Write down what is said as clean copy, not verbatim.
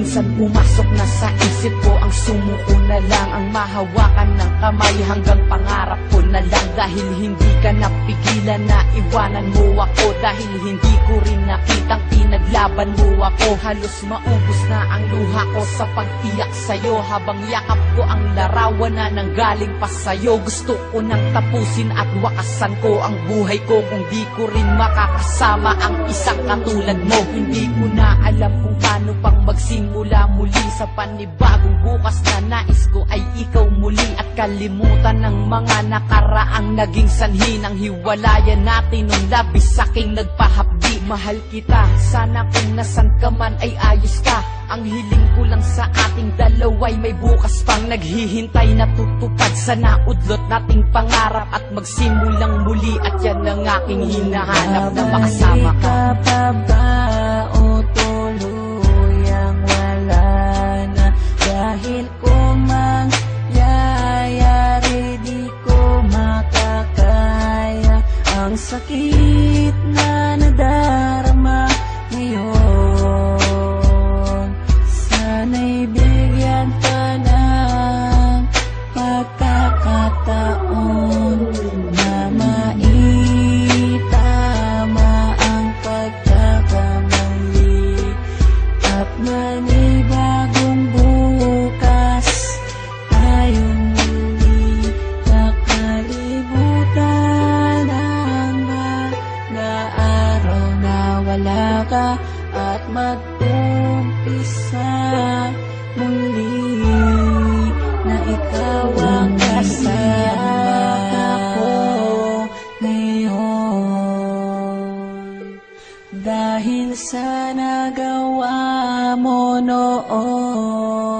minsan pumasok na sa isip ko ang sumuko na lang, ang mahawakan ng kamay hanggang pangarap ko na lang. Dahil hindi ka napigilan na iwanan mo ako, dahil hindi ko rin nakitang pinaglaban mo ako. Halos maubos na ang luha ko sa pagtiyak sa'yo, habang yakap ko ang larawan na nanggaling pa sa'yo. Gusto ko nang tapusin at wakasan ko ang buhay ko kung di ko rin makakasama ang isang katulad mo. Hindi ko na alam kung paano pang magsimula muli sa panibagong bukas na nais ko ay ikaw muli, at kalimutan ng mga nakaraang naging sanhi ng hiwalayan natin nung labis aking nagpahapdi. Mahal kita, sana kung nasan ka man ay ayos ka. Ang hiling ko lang sa ating dalawa'y may bukas pang naghihintay na tutupad. Sana udlot nating pangarap at magsimulang muli, at yan ang aking hinahanap na makasama ka. Pa ba o tuluyang wala na? Dahil kung mangyayari di ko makakaya ang sakit na nadarama ngayon. Sana'y bigyan ka ng pagkakataon na maitama ang pagkakamali, at manibagong bukas tayong muli nakalimutan ang mga araw na wala ka, at mag-umpisa muli na ikaw ang kasama ko ngayon. Dahil sa nagawa mo noon.